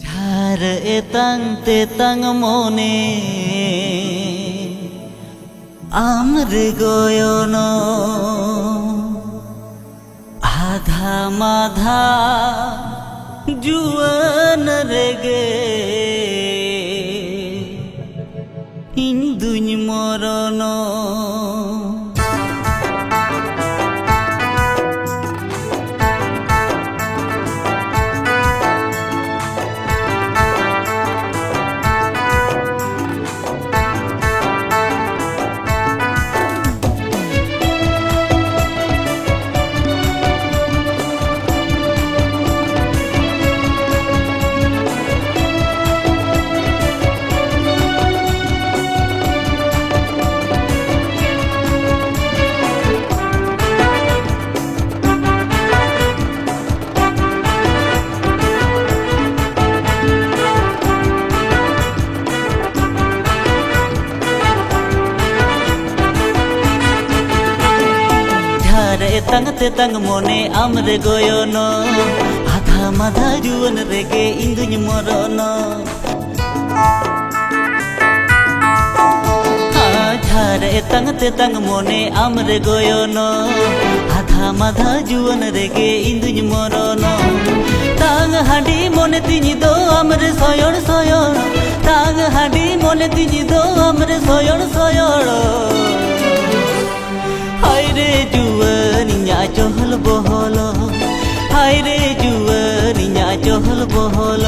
ঝার এতাং তেতাং মনে আমরে গয়ন আধা মাধা জুয়ান রেগে ইন্দুñ মরণ এতাং তেতাং মনে আমরে গয়ন আধা মাধা জুয়ান রেগে ইন্দুñ মরণ ঝার এতাং তেতাং মনে আমরে গয়ন আধা মাধা জুয়ান রেগে ইন্দুñ মরণ তাং হাঁডি মনে তিñi দো আমরে সয়ণ সয়ণ তাং হাঁডি মনে তিñi দো আমরে সয়ণ সয়ণ হায়রে জুয়ানিয়া চহল বহল হায়রে জুয়ানিয়া চহল বহল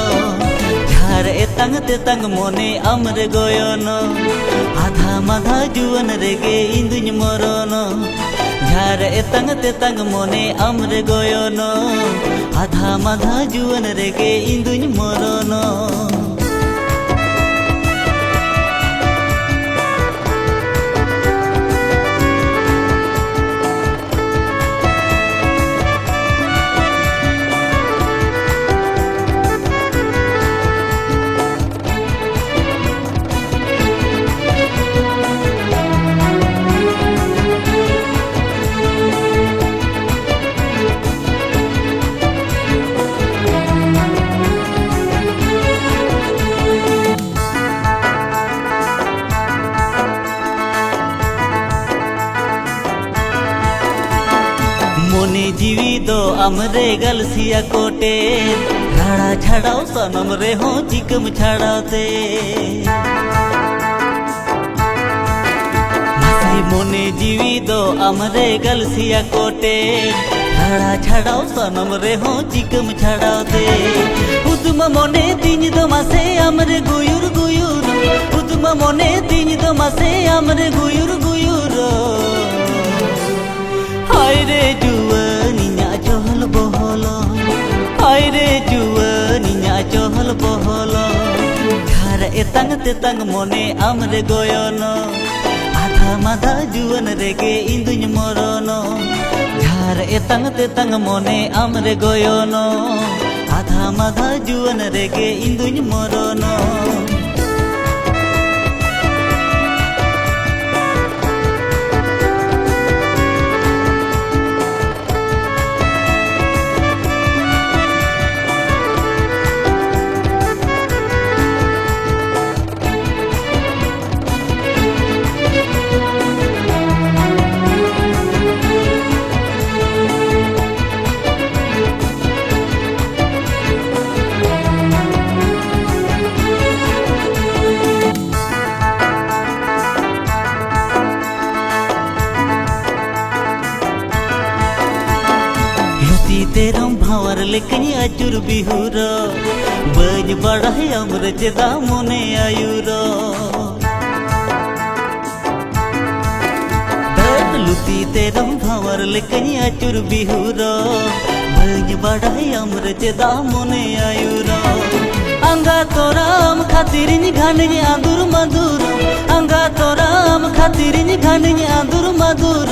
ঝার এতাং তেতাং মনে আমরে গয়ন আধা মাধা জুয়ান রেগে ইন্দুñ মরণ ঝার এতাং তেতাং মনে আমরে গয়ন আধা মাধা জুয়ান রেগে ইন্দুñ মরণ মনে जीवी दो আমরে গলসিয়া কোটে রাড়া ছাড়াও সনম রে হো চিকম ছাড়াতে মনে जीवी दो আমরে গলসিয়া কোটে রাড়া ছাড়াও সনম রে হো চিকম ছাড়াতে উদম মনে তিñi দো মাসে আমরে গুয়ুর গুয়ুর উদম মনে তিñi দো মাসে আমরে গুয়ুর গুয়ুর হায়রে জুয়ানিয়া চহল বহল হায়রে জুয়ানিয়া চহল বহল ঝার এতাং তেতাং মনে আমরে গয়ন আধা মাধা জুয়ান রেগে ইন্দুñ মরণ ঝার এতাং তেতাং মনে আমরে গয়ন আধা মাধা জুয়ান রেগে ইন্দুñ মরণ तेरम भावर लेकनी अचुर बिहुर बज बड़ा है अमर चेदा मोने आयुर लुती तेरम भावर लेकनी अचुर बिहुर बज बड़ा है अमर चेदा मोने आयुर अंगा तोराम खातिरिन घानिन आंदुर मधुर अंगा तोराम खातिरिन घानिन आंदुर मधुर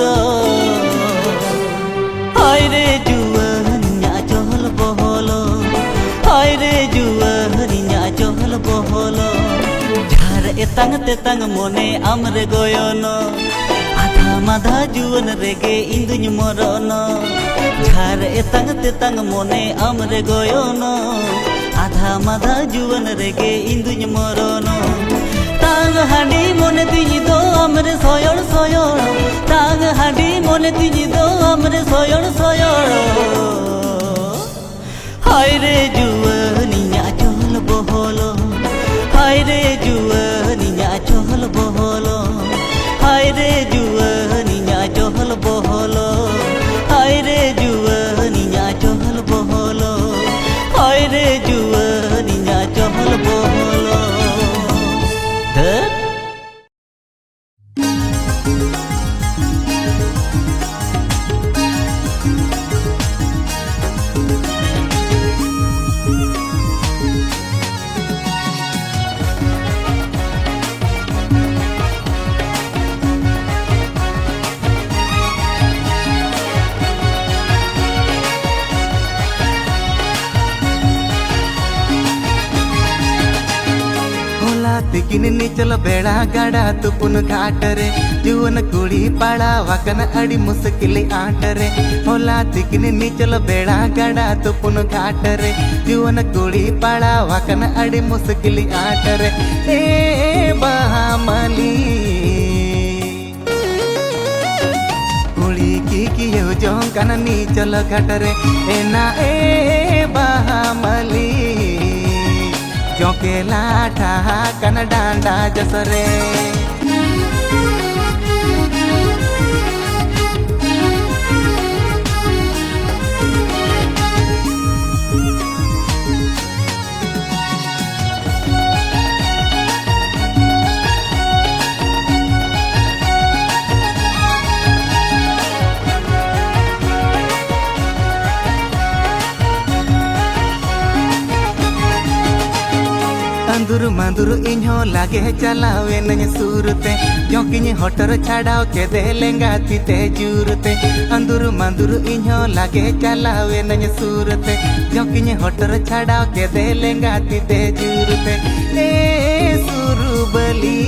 हायरे जुआनिया चहल बहल हायरे जुआनिया चहल बहल ঝার এতাং তেতাং মনে আমরে গয়ন আধা माधा जुवन रेगे इंदुñ मरनो झार एतांग तेतांग मोने आमरे गोयोनो आधा माधा जुवन रेगे इंदुñ मरनो तांग हांडी मोने तिñi दो आमरे सोयोड़ सोयोड़ तांग हांडी मोने तिñi दो आमरे सोयोड़ सोयोड़ हाय रे जुवनिया चोल बोहोलो हाय रे जुवनिया चोल बोहोलो हाय रे जुवनिया चोल बोहोलो हाय रे जुवनिया चोल बोहोलो हाय रे जुवनिया चोल बोहोलो तिकिन नीचल बेड़ा गाड़ा तुपुन घाट रे जुवन कुड़ी पाड़ा वकन अड़ी मुश्किल आट रे होला तिकिन नीचल बेड़ा गाड़ा तुपुन घाट रे जुवन कुड़ी पाड़ा वकन अड़ी मुश्किल आट रे ए बहामली कुड़ी की यो जों कन नीचल घाट रे एना ए बहामली जोके लाठा कन डांडा जसरे अंदुरु मंदुरु इन्हो लागे चलावे नय सूरते जोकिनी होटर छाड़ाव के दे लेंगा तीते जूरते अंदुरु मंदुरु इन्हो लागे चलावे नय सूरते जोकिनी होटर छाड़ाव के दे लेंगा तीते जूरते ए सुरुबली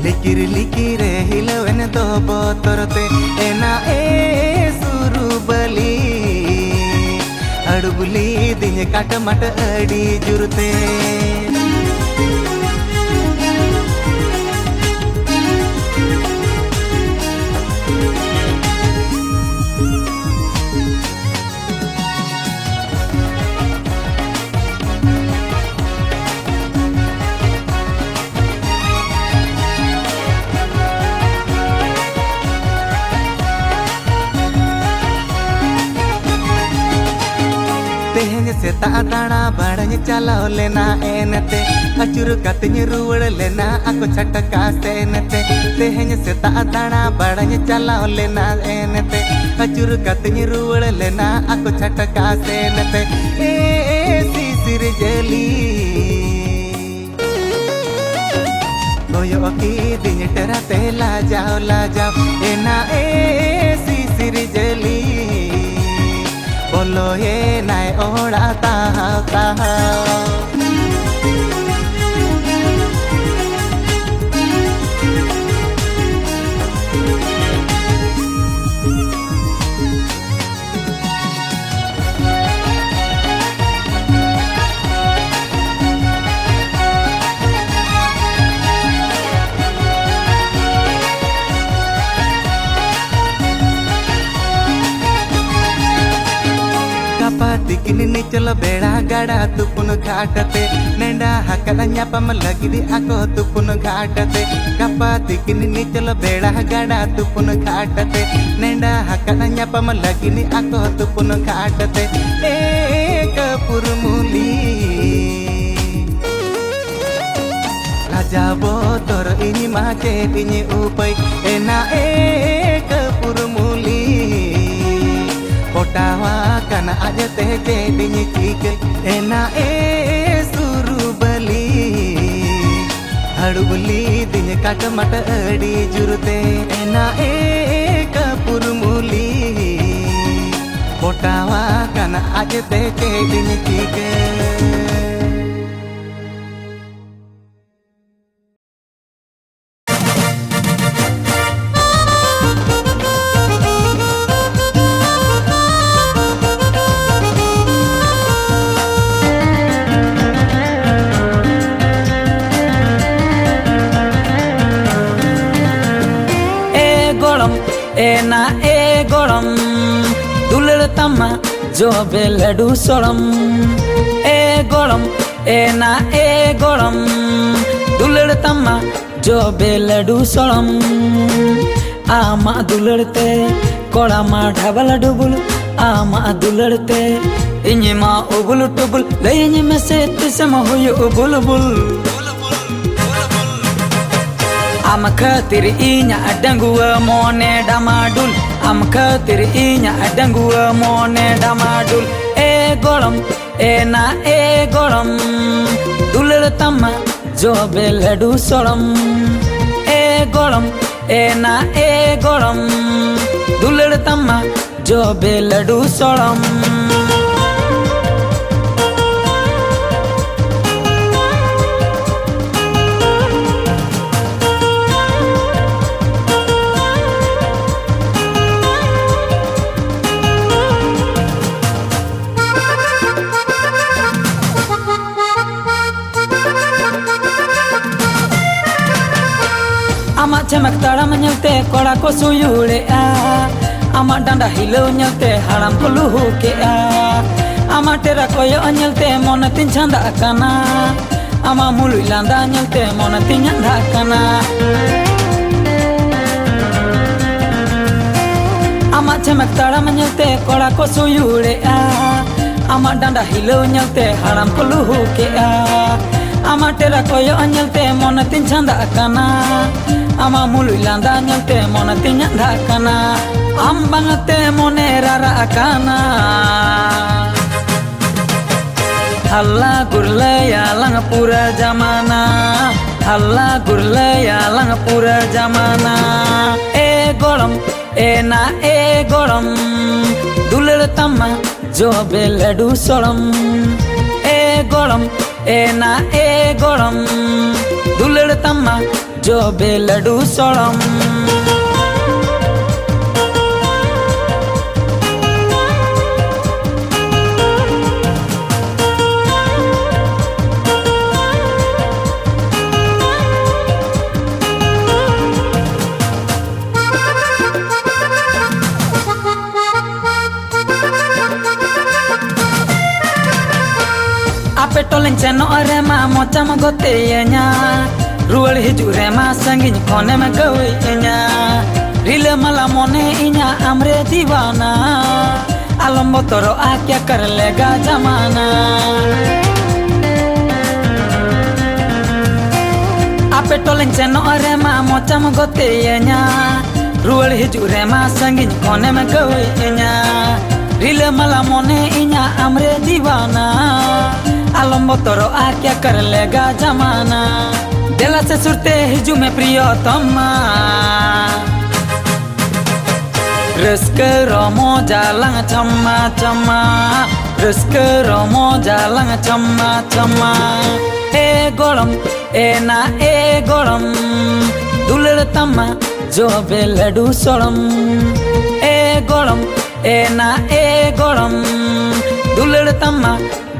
लिकिर हिलवेन दो बोतरते एना ए सुरुबली अड़बुली दिन काट मट अड़ी जुरते तेहन से ताड़ा बड़न चलाओ लेना एनते अचुर कतनी रुवड़ लेना आको छटका सेनते तेहन से ताड़ा बड़न चलाओ लेना एनते अचुर कतनी रुवड़ लेना आको छटका सेनते ए सिसिर जली गोयो की दिन तेरा तेला जाओ एना ए सिसिर जली बोलो ये नाय ओड़ा ताहाव तिकिन नीचल बेड़ा गाड़ा तुपुन घाटते नेंडा हकल न्यापम लगिदी आको तुपुन घाटते कपा तिकिन नीचल बेड़ा गाड़ा तुपुन घाटते नेंडा हकल न्यापम लगिनी आको तुपुन घाटते ए कपुरमुली लाजाबो तोर इनी माचे इनी उपै एना ए कपुरमुली कोटावा कन आज ते जेडिनी चीक एना ए सुरुबली हड़ुबली दिन काट मट अड़ी जुरते एना ए कपुरमुली कोटावा कन आज ते जेडिनी चीक एना ए गोड़म दुलड़ तमा जो बे लड्डू सोड़म ए गोड़म एना ए गोड़म दुलड़ तमा जो बे लड्डू सोड़म आमा दुलड़ते कोड़ा मा ढाबल डुबुल आमा दुलड़ते इन्हीं मा उबुल टुबुल लेने में से तिसम हुई उबुल बुल आम खातिर इन्या डंगुआ मोने डमाडुल आम खातिर इन्या डंगुआ मोने डमाडुल ए गोड़म एना ए गोड़म दुलड़ तमा जो बे लड्डू सोड़म ए गोड़म एना ए गोड़म दुलड़ तमा जो बे लड्डू सोड़म आमा चमक ताड़म ñelte कोड़ा को सुयुड़े आमा डांडा हिलो ñelte हाड़म को लुहु के आमा टेरा कोयो ñelte मन तिन छंदा काना आमा मुलुई लांदा ñelte मन तिन ñंदा काना आमा चमक ताड़म ñelte कोड़ा को सुयुड़े आमा डांडा हिलो ñelte हाड़म को लुहु के आमा टेरा कोयो ñelte मन तिन छंदा काना आमा मुलुई लांदा ñelte मन तिन ñंदा काना आम बांगते मोने रारा काना हल्ला गुरलया लंग पूरा जमाना हल्ला गुरलया लंग पूरा जमाना ए गोड़म एना ए गोड़म दुलड़ तमा जो बे लड्डू सोड़म ए गोड़म एना ए गोड़म दुलड़ तमा जो बे लड्डू सोड़म पेटोलिंग चेनो अरे मा मोचा म गोते येnya रुवड़ हिजु रे मा संगिन कोने में गवे येnya रिले मला मोने इnya हमरे दीवाना आलम बोतरो आ क्या कर लेगा जमाना आ पेटोलिंग चेनो अरे मा मोचा म गोते येnya रुवड़ हिजु रे मा संगिन कोने में गवे येnya रिले मला मोने इnya हमरे दीवाना आलम बोतरो आ क्या कर लेगा जमाना दिला से सुरते हिजू में प्रियतमा रस्क रोमो जालंग चम्मा चम्मा रस्क रोमो जालंग चम्मा चम्मा ए गोड़म एना ए गोड़म दुलड़ तमा जो बे लड्डू सोड़म ए गोड़म एना ए गोड़म दुलड़ तमा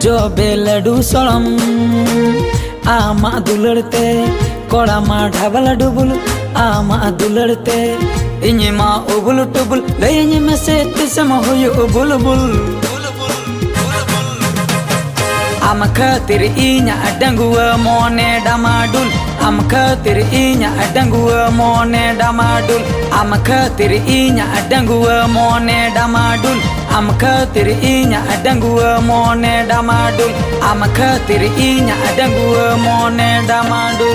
जो बे लड्डू सोड़म आमा दुलड़ते कोड़ा मा ढाबल डुबुल आमा दुलड़ते इन्हीं मा उबुल टुबुल लेने में से तिसम हुई उबुल बुल आम खातिर इन्या डंगुआ मोने डमाडुल आम खातिर इन्या डंगुआ मोने डमाडुल आम खातिर इन्या डंगुआ मोने डमाडुल आम खातिर इन्या डंगुआ मोने डमाडुल आम खातिर इन्या डंगुआ मोने डमाडुल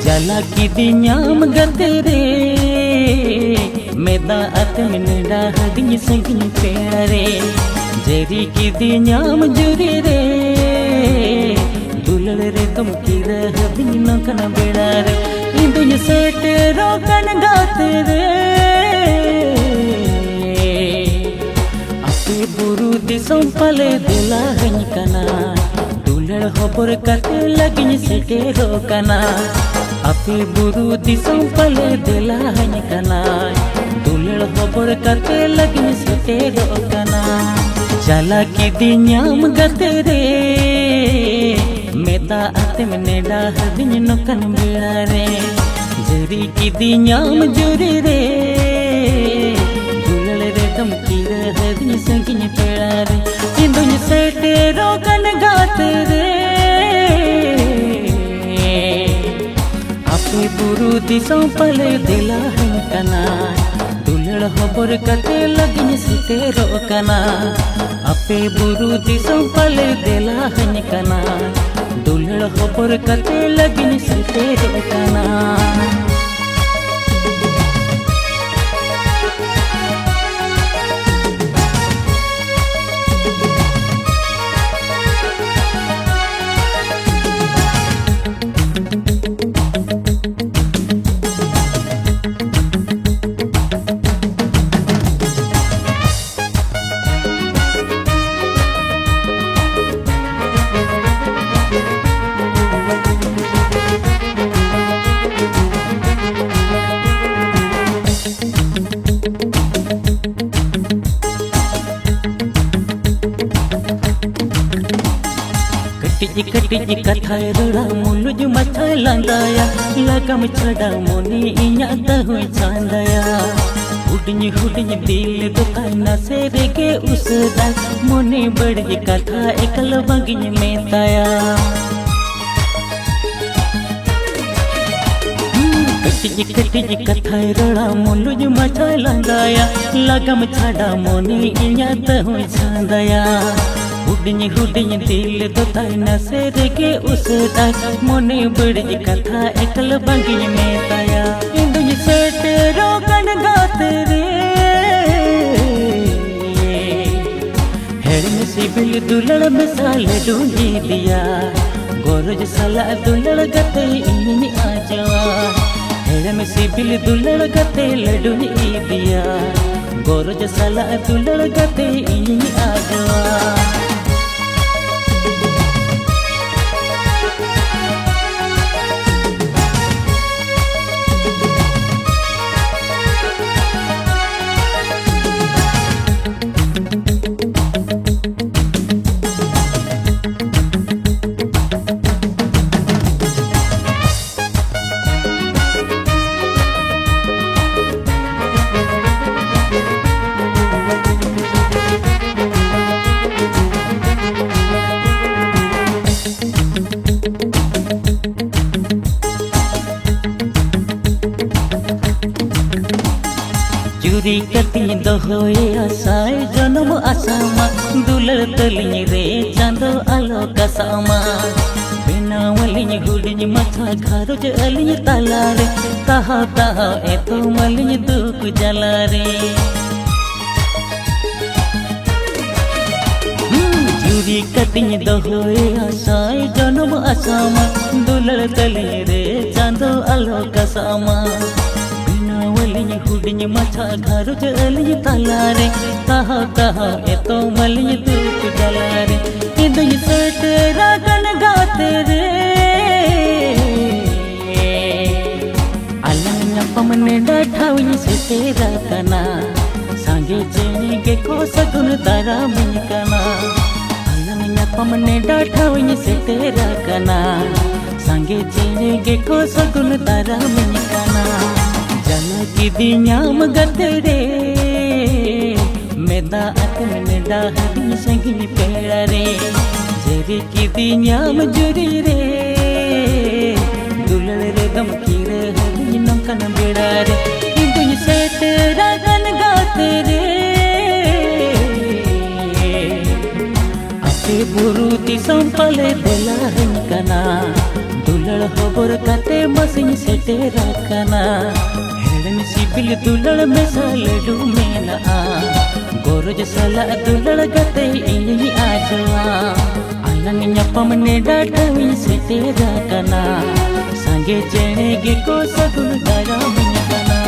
जला की दिन्याम गतेरे मेदा अतमिनडा हदिन संगिन प्यारे जेरी की दिन्याम जुरे रे दुलड़ रे तुम की हदिन नकन बेड़ा रे इंद इंदुन सेटेरो कन गाते रे अपे बुरु दिसों पले दिला हनी कना दुलड़ खबर कते लगिन सेटेरो कना अपे बुरु दिसों पले दिला हनी कना दुलड़ खबर कते लगिन सेटेरो कना चला की दिन्याम गते रे मेता आते मनेडा हदिन नोकन बेड़ा रे जरी की दिन्याम जुरी रे दुलड़ रे दम की रे हदिन संगिन बेड़ा रे इंदुन सेटेरो कन गाते रे अपे बुरु दिसों पले दिला हन कना दुलड़ खबर कते लगिन सेटेरो कना अपे बुरु दिसों पले दिला हन कना दुलड़ खबर कते लगिन सेटेरो कना कटिज कथाय रड़ा मुलुज मथा लांदाया लगम छड़ा मोनी इया तहुई चांदाया हुडिन दिल दुकाना से रेगे उसदा मोनी बड़ी कथा एकल बगिन में ताया कटिज कथाय रड़ा मुलुज मथा लांदाया लगम छड़ा मोनी इया तहुई चांदाया हुडिन दिल तो ताइना से रेगे उसदा मोने बड़ी कथा एकल बंगिन में ताया इंदुन सेटेरो कन गाते रे हेड़ में सिबिल दुलड़ मिसाल ढूंढी दिया गोरज सला दुलड़ गते इन आजा हेड़ में सिबिल दुलड़ गते लडूनी दिया गोरज सला दुलड़ गते इन आजा चूरी कती दोहोए आसाय जन्म आसामा दुलड़ तलिन रे चांदो आलो कसामा बेनावलिन हुडिन मथा घारोज अलिन ताला रे ताहा ताहा एतो मलिन दुख जला रे चूरी कती दोहोए आसाय जन्म आसामा दुलड़ तलिन रे चांदो आलो कसामा वलिन हुडिन मथा घारोज अलिन ताला रे ताहा ताहा एतो मलिन दुख जला रे इंदुन सेटेरा कन गाते रे अलंग नपमने डाठाविन सेटेरा कना सांगे चेनी के को सगुन तारा मिन कना अलंग नपमने डाठाविन सेटेरा कना सांगे चेनी के को सगुन तारा मिन कना जला की दिन्याम गते रे मेदा अतमने डाहदिन संगिन पेड़ा रे जेरी की दिन्याम जुरी रे दुलड़ रे दम की रे हदिन नंकन बेड़ा रे इंदुन सेटेरा कन गाते रे अपे बुरु दिसों पले दिला हन कना दुलड़ खबर कते मसिन सेटेरा कना हेड़न सिबिल दुलड़ में साल डूमेना गोरज सला दुलड़ गते इनी आजवा अलंग न्यापम ने डाटवी सेटेरा कना ᱥᱟᱸᱜᱮ ᱪᱮᱬᱮ ᱜᱮᱠᱚ ᱥᱟᱹᱜᱩᱱ ᱫᱟᱨᱟᱢᱤᱧ ᱠᱟᱱᱟ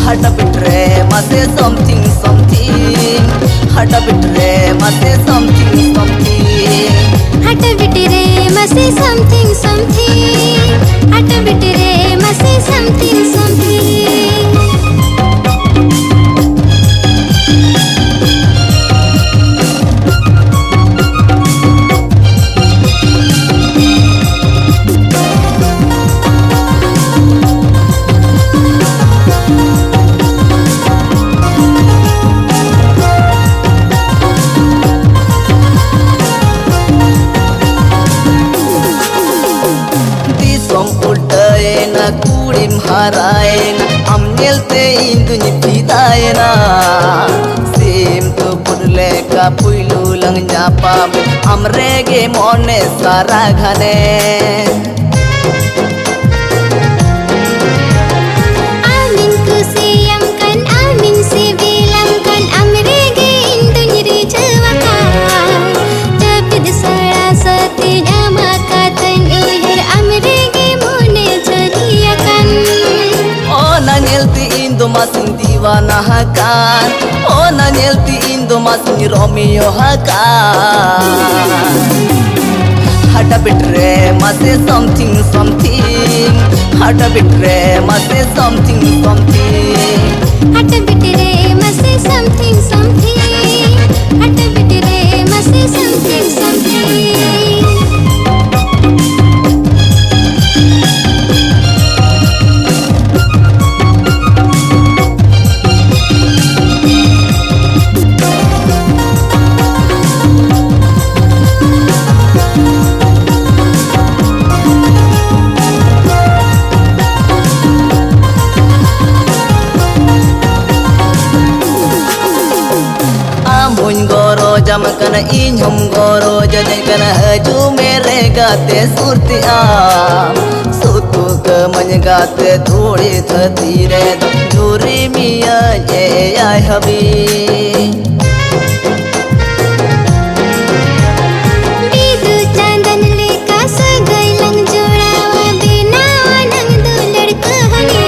Hada bitre mase something something Hada bitre mase something something Hada bitre mase something something Hada bitre mase something something kudim harain am nyelte induny pidayena sim tu purle ka puilu lang nyapa am rege mone saraghane amin kusiyam kan amin sibilam kan am rege induny rijwaka tapid sara sati jamaka tan uhir am rege mone na nyelti indo masin diwana hakan oh na nyelti indo masin Romeo hakan hada bitre mase something something hada bitre mase something something hada bitre mase something something hada bitre mase something something jam kana inyum goro jane kana haju mere gate surti am sutu ke manyagate thodi thatire duri miya ye ay habi bidu chandan leka sagai lang jodawa binawa nang dulad kahani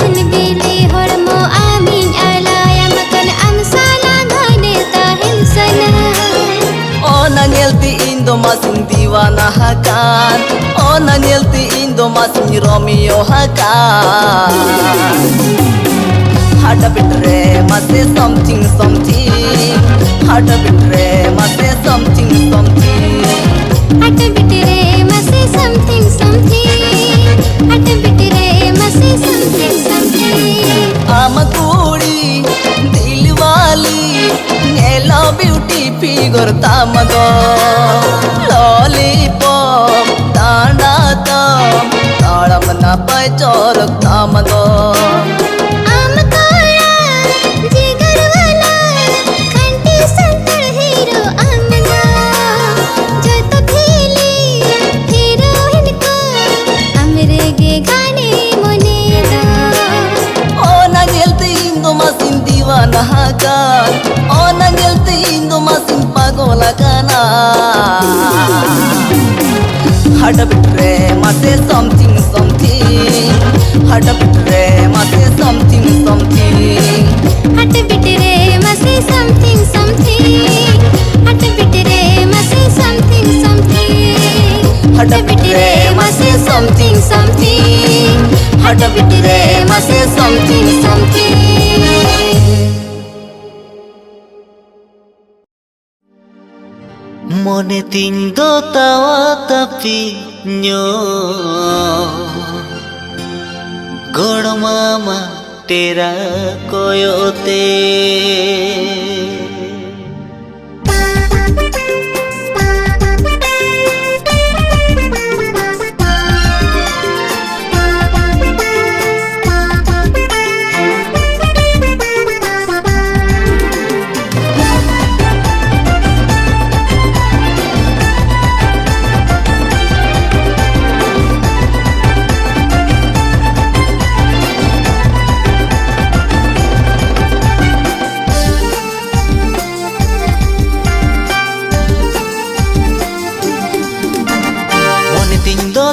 un bili hormo amin alaya makan amsala na nyelti indo masin diwana hakan oh na nyelti indo masin Romeo hakan hada bitre mase something something hada bitre mase something something hada bitre mase something something hada bitre mase something something amakuri dilwali nela beauty figure tamado lollipop tanda tam talam na pai chorak tamado amkara jigar wala khanti santar hero amna jo to khili heroine ko amre ge gaane mone da oh na nyelti indo masin bitre mase something hard bitre mase something हट bit रे मसे something हट bit रे मसे something hard bitre mase something hard bitre mase something mone ting do tawa tapi nyo god mama tera koyote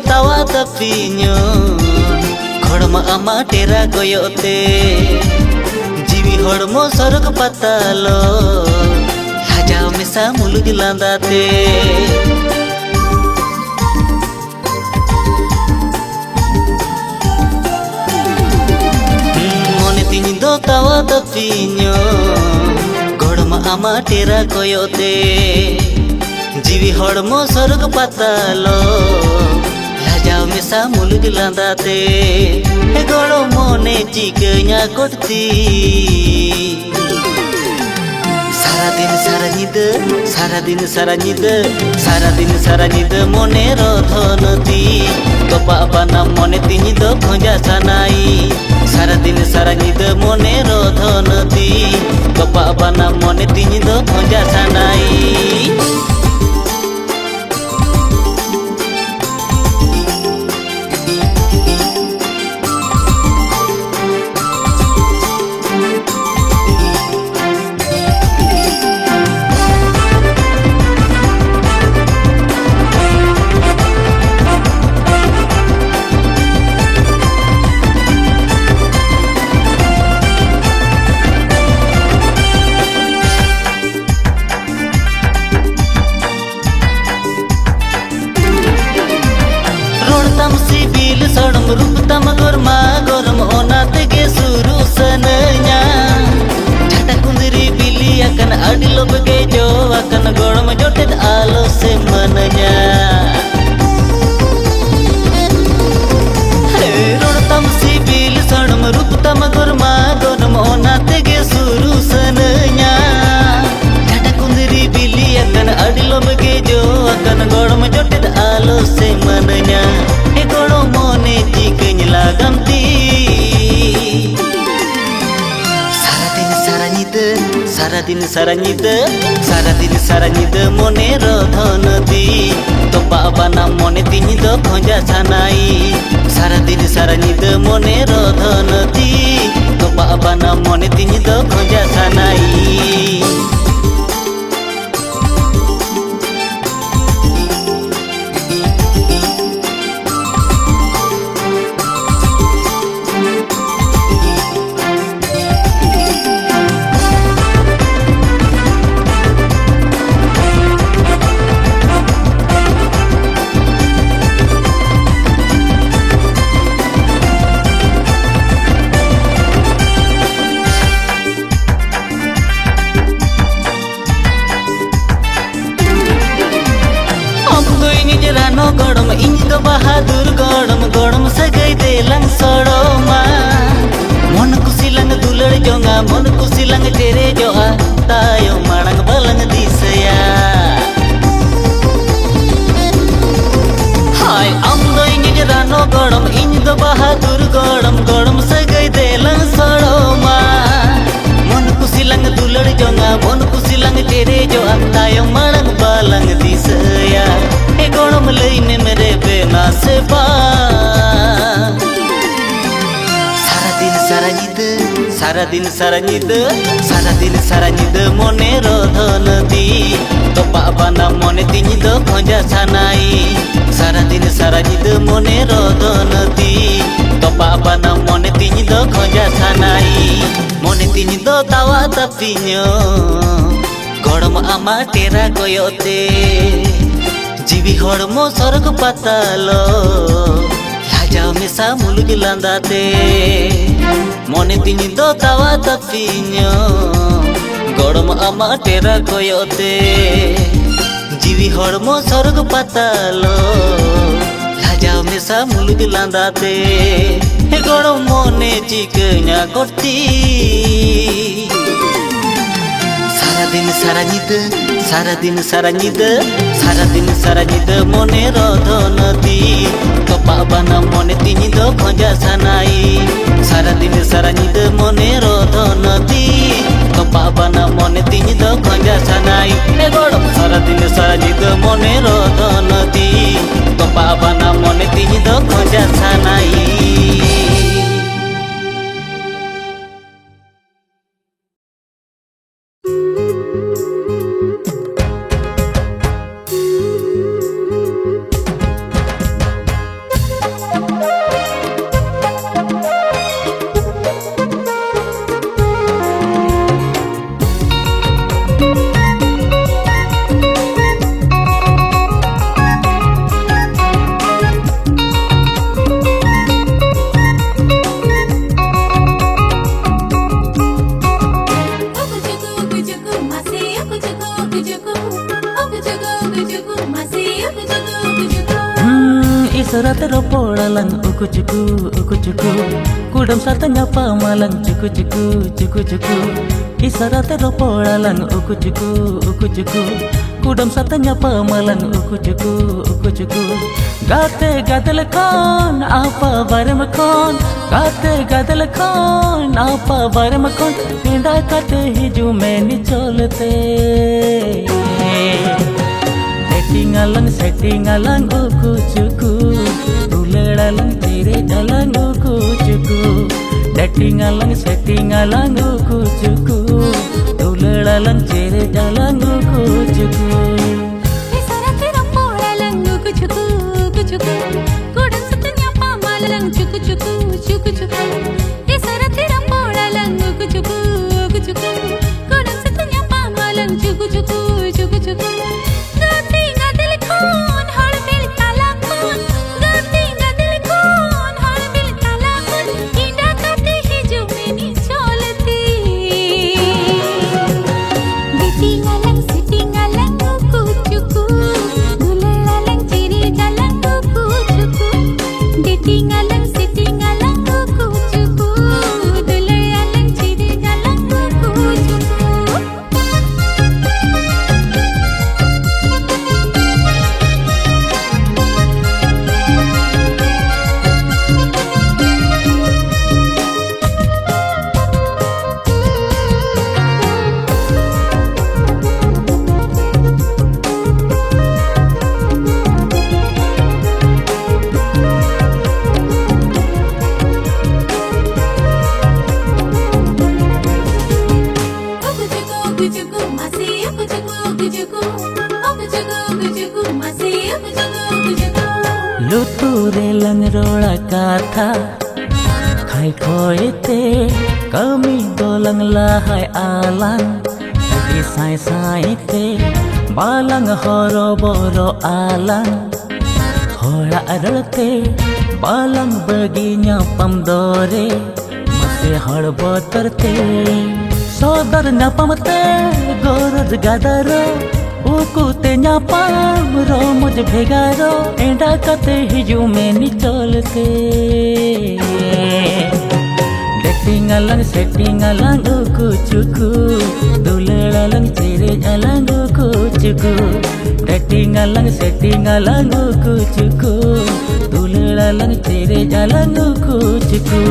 tawa tapi nyo khorma ama tera koyote jiwi hormo sorok patalo hajao mesa mulug landate mone ting do tawa tapi nyo khorma ama tera koyote jiwi hormo sorok patalo जाओ मिसा मुलुग लांदाते हे गोड़ो मोने चिकन्या कोटती सारा दिन सारा निद मोने रोधनती तोपा बाना मोने तिनी दो खोजा सनाई सारा निद मोने रोधनती तोपा बाना मोने तिनी दो खोजा सनाई सड़म रूप तम गोरमा गोरम ओनात के सुरु सनया छटा कुंदरी बिली अकन अडी लोब के जो अकन गोरम जोटे आलो से मनया रोड तम सी बिल सड़म रूप तम गोरमा गोरम ओनात के सुरु सनया छटा कुंदरी बिली अकन अडी लोब के जो अकन गोरम जोटे आलो से मनया गोड़ो मोने चिकन लागमती सारा निद मोने रोधनती तोपा बाना मोने तिनी दो खोजा सनाई सारा निद मोने रोधनती तोपा बाना मोने तिनी दो खोजा सनाई गड़म इंज तो बहादुर गड़म सगई दे लंग सड़ोमा मन कुसी लंग दुलड़ जोंगा मन कुसी लंग तेरे जोआ तायो माड़ंग बलंग दिसया हाय अम दो इंज रानो गड़म इंज तो बहादुर गड़म सगई दे लंग सड़ोमा मन कुसी लंग दुलड़ जोंगा मन कुसी लंग तेरे जोआ तायो माड़ंग बलंग दिसया गोड़म लईने मेरे बेना से बा सारा दिन मोने रोधनती तोपा बाना मोने तिनी दो खोजा सानाई सारा दिन सारा निद मोने रोदनती तोपा बना मोने तिनी दो खोजा सानाई मोने तिनी दो तावा तपिन्यो गरम आमा टेरा कोयोते जीवी हड़मो स्वर्ग पातालो लाजा मेसा मुलुग लांदाते मोने तिनी दो तावा तपिन्यो गरम आमा टेरा कोयोते जीवी हड़मो स्वर्ग पातालो लाजा मेसा मुलुग लांदाते गरम मोने चिकना करती सारा दिन सारा निद मोने रोदनती तोपा बना मोने तिनी दो खोजा सानाई सारा दिन सारा निद मोने रोदनती तोपा बना मोने तिनी दो खोजा सानाई गरम सारा दिन सारा निद मोने रोदनती तोपा बना मोने तिनी दो खोजा सानाई Isyarat ropodalang ukucuku kudam satanya pamalang cuku Isyarat ropodalang ukucuku kudam satanya pamalang ukucuku Gate gadal kon apa barem kon Gate gadal kon apa barem kon Pindah kate hiju meni cholte setting alang ukucuku Ulelalang tire jalang ukucuku setting alang ukucuku Ulelalang tire jalang ukucuku Isyarat ropodalang ukucuku kudam satanya pamalang cuku Isyarat ropodalang ukucuku kudam satanya pamalang cuku Luturelang rola kata khai khoite kami dolang lahai alang di sai te balang horo boro alang hora arate balang baginya pamdore mase har botarte sodar napamte gorod gadaro ukute nyapam romoj bhegaro enda kate hiju meni cholte setting alang ukucuku dulelalang cire jalang ukucuku setting alang ukucuku dulelalang cire jalang ukucuku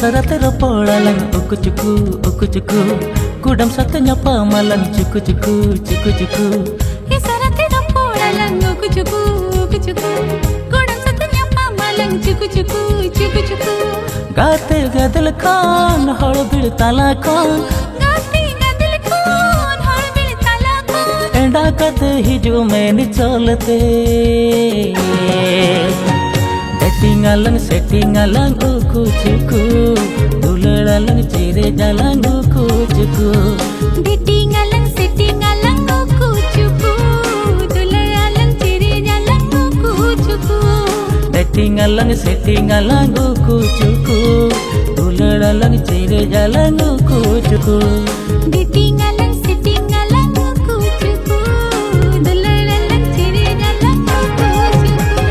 Esarat ropoalang uku cuku Kudam satu nyapa malang cuku cuku Esarat ropoalang uku cuku Kudam satu nyapa malang cuku cuku Gate gadal khan hor bil tala khan Gate gadal khan hor bil tala khan Enda kate hiju main cholate Setting alang uku cuku Dulalalang cire jalang uku cuku setting alang uku cuku Dulalalang cire jalang uku cuku Setting alang uku cuku Dulalalang cire jalang uku cuku setting alang uku cuku Dulalalang cire jalang uku cuku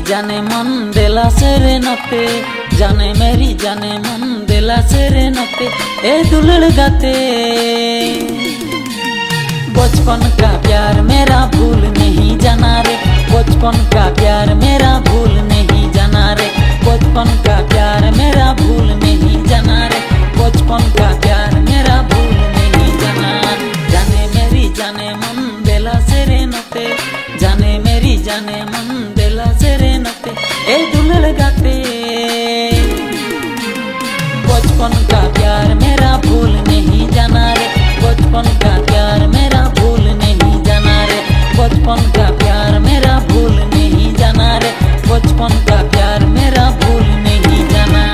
जाने मन दिला सेरेनाते जाने मेरी जाने मन दिला सेरेनाते ए दुलड़ गाते बचपन का प्यार मेरा भूल नहीं जाना रे बचपन का प्यार मेरा भूल नहीं जाना रे बचपन का प्यार मेरा भूल नहीं जाना रे बचपन का प्यार मेरा भूल नहीं जाना जाने मेरी जाने मन दिला सेरेनाते जाने मेरी जाने मन दिला सेरेनाते ए दुलड़ गाते बचपन का प्यार मेरा भूल नहीं जाना रे बचपन का प्यार मेरा भूल नहीं जाना रे बचपन का प्यार मेरा भूल नहीं जाना रे बचपन का प्यार मेरा भूल नहीं जाना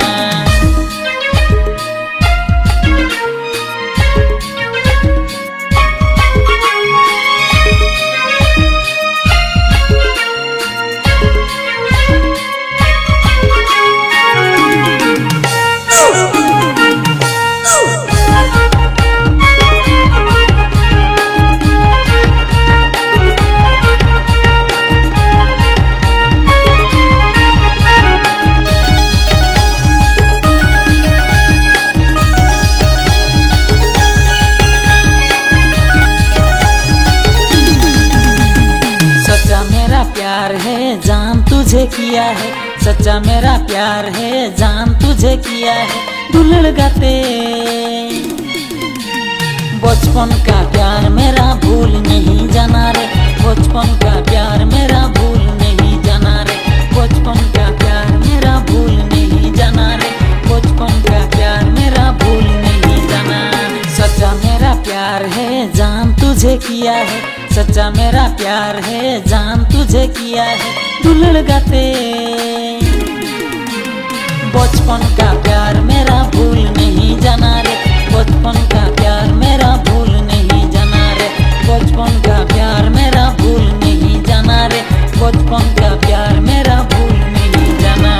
तुझे किया है सच्चा मेरा प्यार है जान तुझे किया है दुलड़ गाते बचपन का प्यार मेरा भूल नहीं जाना रे बचपन का प्यार मेरा भूल नहीं जाना रे बचपन का प्यार मेरा भूल नहीं जाना रे बचपन का प्यार मेरा भूल नहीं जाना सच्चा मेरा प्यार है जान तुझे किया है सच्चा मेरा प्यार है जान तुझे किया है दुलड़ गाते बचपन का प्यार मेरा भूल नहीं जाना रे बचपन का प्यार मेरा भूल नहीं जाना रे बचपन का प्यार मेरा भूल नहीं जाना रे बचपन का प्यार मेरा भूल नहीं जाना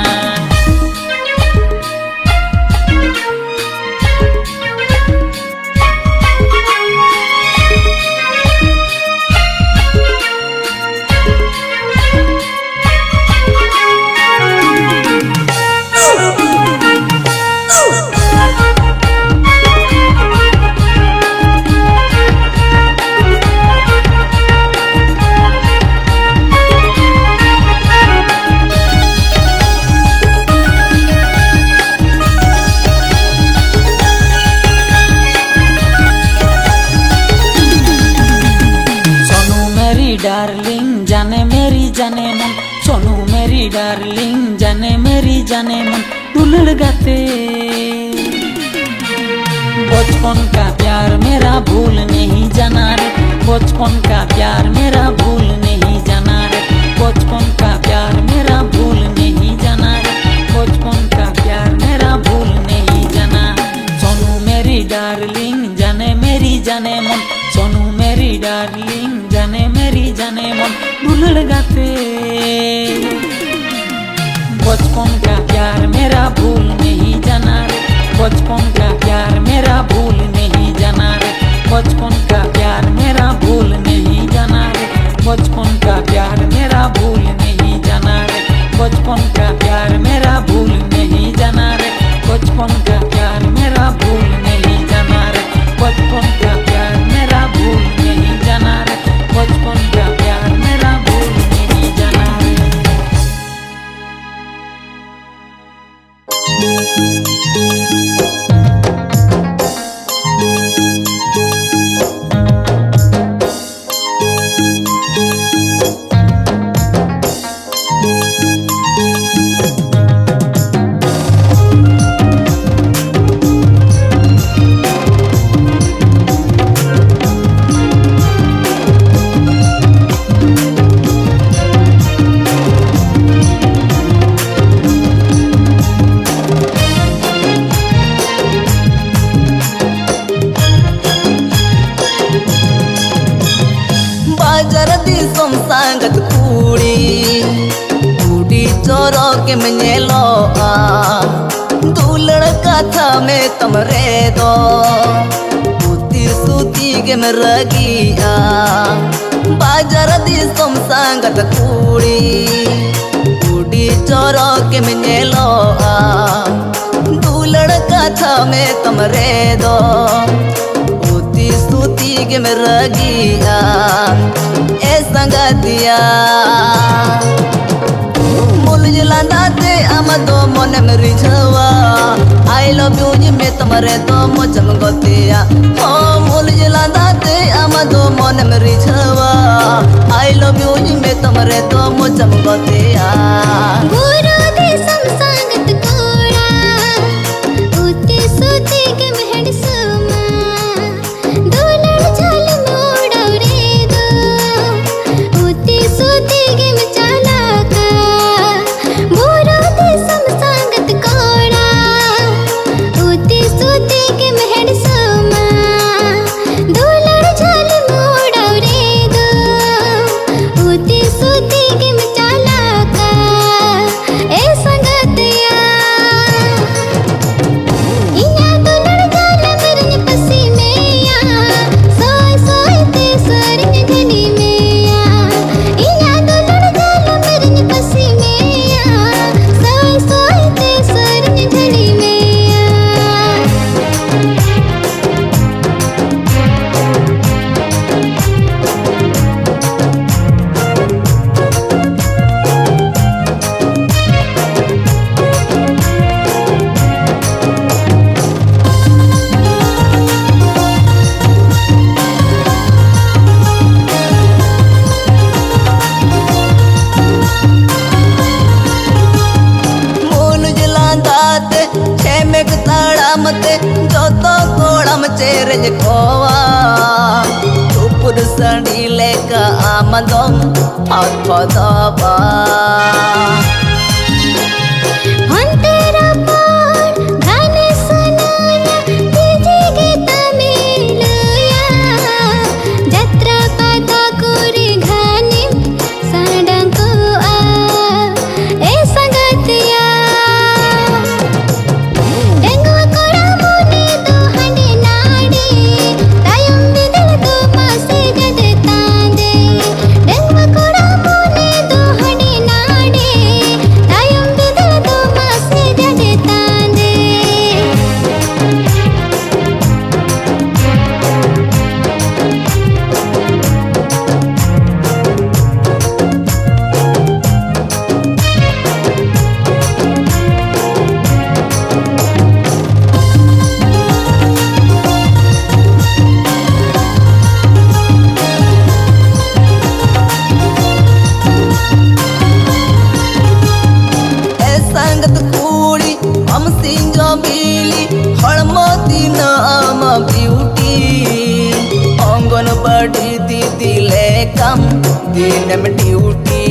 डार्लिंग जाने मेरी जाने मन सोनू मेरी डार्लिंग जाने मेरी जाने मन दुलड़ गाते बचपन का प्यार मेरा भूल नहीं जाना रे बचपन का प्यार मेरा भूल नहीं जाना रे बचपन का प्यार मेरा भूल नहीं जाना रे बचपन का प्यार बचपन का प्यार मेरा भूल नहीं जाना रे, बचपन का प्यार मेरा भूल नहीं जाना रे, बचपन का प्यार मेरा भूल नहीं जाना रे, बचपन का प्यार मेरा भूल नहीं जाना रे, बचपन का प्यार मेरा भूल नहीं जाना रे, बचपन का प्यार मेरा भूल नहीं जाना रे, बचपन का प्यार मेरा भूल नहीं जाना रे, बचपन का प्यार मेरा भूल नहीं जाना रे। Sangat kudi coro ke menyeloa dular katha me tamre do putih suti ke meragia bajar di som sangat kudi coro ke menyeloa dular katha me tamre do putih suti ke meragia संगतिया मुझे लांदाते आमदो मन में रिझवा I love you जी में तुम्हारे तो मोचम गतिया हो मुझे लांदाते आमदो मन में रिझवा आई लव यू जी में तुम्हारे तो मोचम गतिया गुरु दे संगत कोड़ा उते सुते के महड़ सुमा दुलड़ झल मोड़ौरे दो उते सुते के मचाला का गुरु दे संगत कोड़ा उते सुते के महड़ सुमा दुलड़ झल मोड़ौरे दो उते सुते के मचाला का ए संगतिया इया दुलड़ झल मरन पसी मैया सोय सोय ते सरन धनी मैया इया दुलड़ झल मरन पसी मैया सोय सोय ते सरन धनी मैया मुझे लांदाते छेमे ताड़ा मते जो तो कोड़म चेरे खोवा ऊपर सड़ी लेका आमदम हाथ पदबा अंतरा पार गाने सुनाया तीजे गीत मिलया जत्रा पाता कोरी घाने साडंग को आ ए संगतिया डेंगुआ कोड़ा मुने दो हंडे नाडे तायम बिदल दो पासे जद तांदे डेंगुआ कोड़ा मुने दो हंडे नाडे तायम बिदल दो पासे जद तांदे संगत कूड़ी हम सिंजो बिली हड़मती नाम ब्यूटी अंगन बड़ी दीदी ले कम दिन में ड्यूटी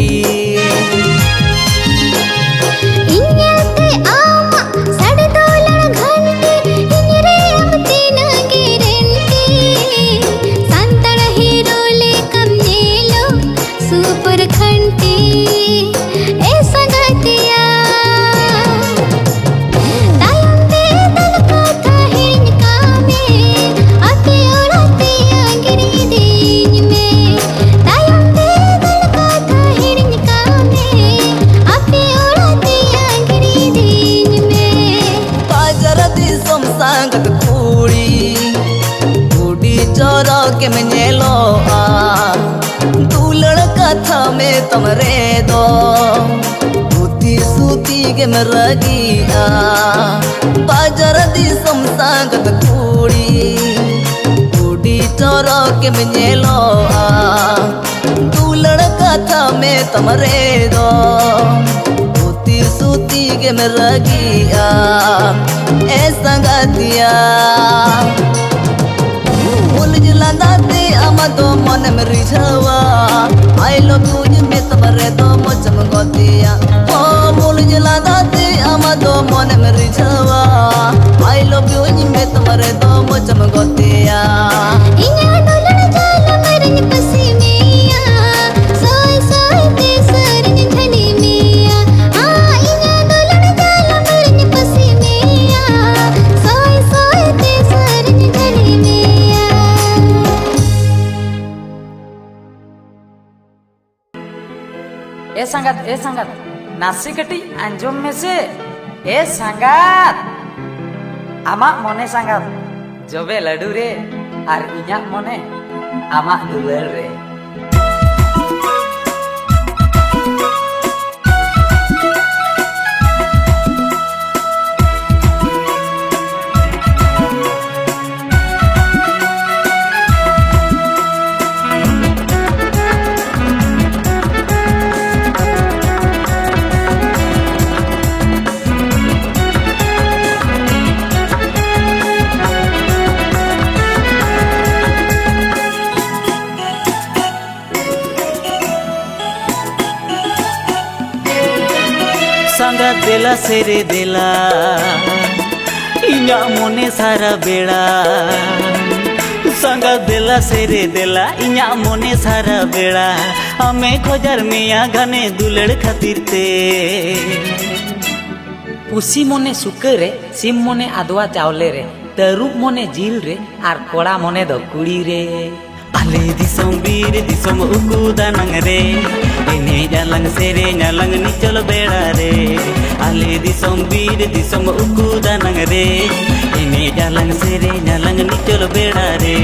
इन्याते आमा साढ़े डॉलर घंटे इन्यरे अमती नगे रेंटे संतड़ हीरो ले कम नेलो सुपर खंटे ए संगतिया तमरे दो धोती सूती के मरगिया बाजार दिसम सांगत कुड़ी चोरो के मेलोआ दुलड़ कथा में तमरे दो धोती सूती के मरगिया ए संगतिया लांदाते आमदो मन में रिझावा आई लव यू में तमरे दो मोचम गोतिया ओ मुल लांदाते आमदो मन में रिझावा आई लव यू में तमरे दो मोचम गोतिया इन्या डोलण जाल मरन पसी मिया सोय सोय ते सरन धनी मिया आ इन्या डोलण जाल मरन पसी मिया सोय सोय ते सरन धनी मिया ए संगत नासी कटी अंजुम में से ए संगत आमा मने संगत जबे लडू रे और इन्या मने आमा दुलर रे संगत देला सेरे देला इन्या मोने सारा बेड़ा संगत देला सेरे देला इन्या मोने सारा बेड़ा हमें खोजार मिया घने दुलड़ खातिर ते पुसी मने सुके रे सिम मने आदवा चावले रे तरुप मने जिल रे और कोड़ा मने दो कुड़ी रे आले दिसम बीर दिसम उकू दानंग रे इने जालंग सेरे न्यालंग निचल बेड़ा रे आले दिसम बीर दिसम उकू दानंग रे इने जालंग सेरे न्यालंग निचल बेड़ा रे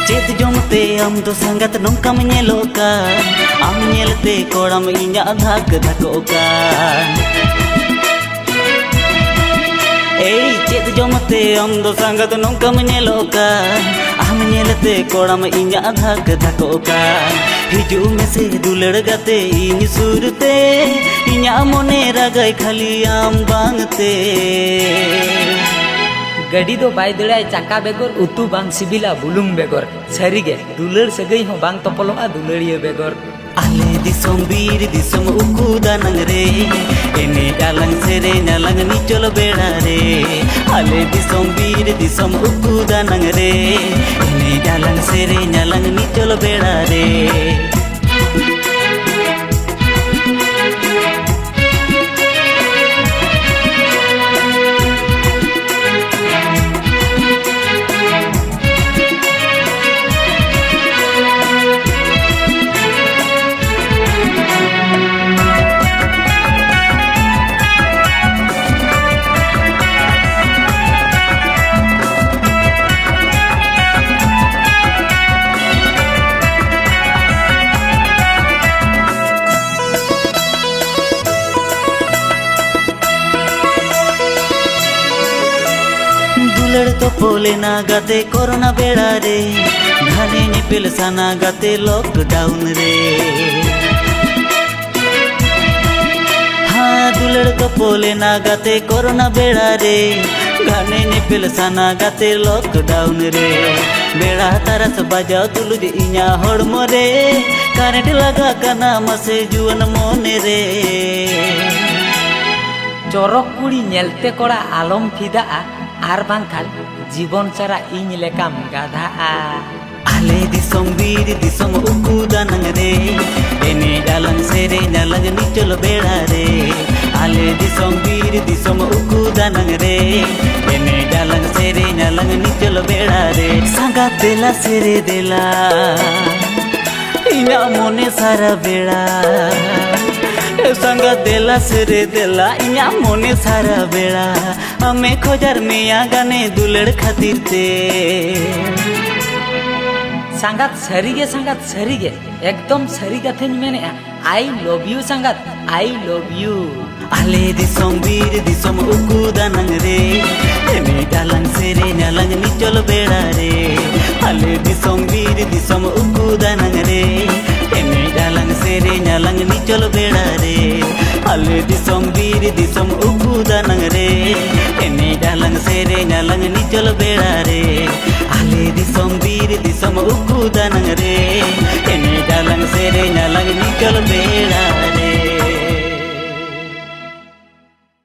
चेत जमते आम दो संगत नोंकाम नेलोका आम नेलते कोड़ाम इन्या धाक धकोका ए चेत जमते आम दो संगत नोंकाम नेलोका आम नेलते कोड़ाम इन्या धाक धकोका हिजू में से दुलड़ गाते इन सुरते इन्या मोने रागाय खाली आम बांगते गड़ी दो बाय दड़ाय चाका बेगर उतु बांग सिबिला बुलुंग बेगर सरीगे दुलड़ सगई हो बांग तपलोआ दुलड़िया बेगर आले दिसम बीर दिसम उकू दानंग रे एने जालंग सेरे न्यालंग निचल बेड़ा रे आले दिसम बीर दिसम उकू दानंग रे एने जालंग सेरे न्यालंग निचल बेड़ा रे दुलड़ तो पोले ना गाते कोरोना बेड़ा रे घाने निपिल साना गाते लॉकडाउन रे हाँ दुलड़ तो पोले ना गाते कोरोना बेड़ा रे घाने निपिल साना गाते लॉकडाउन रे बेड़ा तारस बजाओ तुलुज इन्या होड़मो रे कारेंट लगा काना मसे जुवन मोने रे चरक कुड़ी नेलते कोड़ा आलम फिदा आर बांखान जीवन सारा इन लेकाम गाधा आले दिसोम बीर दिसोम उकू दानंग रे एने डालंग सेरे नालंग निचल बेड़ा रे आले दिसोम बीर दिसोम उकू दानंग रे एने डालंग सेरे नालंग निचल बेड़ा रे सांगा देला सेरे देला इना मोने सारा बेड़ा संगा देला सेरे देला इना मोने सारा बेड़ा हमें खोजार मिया गाने दुलड़ खातिर ते संगत सरीगे एकदम सरी कथे मेने आई लव यू संगत आई लव यू आले दिसोम बीर दिसोम उकू दानंग रे एने डालंग सेरे नालंग निचल बेड़ा रे आले दिसोम बीर दिसोम उकू दानंग रे एने डालंग सेरे नालंग निचल बेड़ा रे आले दिसोम बीर दिसोम उकू दानंग रे एने डालंग सेरे नालंग निचल बेड़ा रे आले दिसोम बीर दिसोम उकू दानंग रे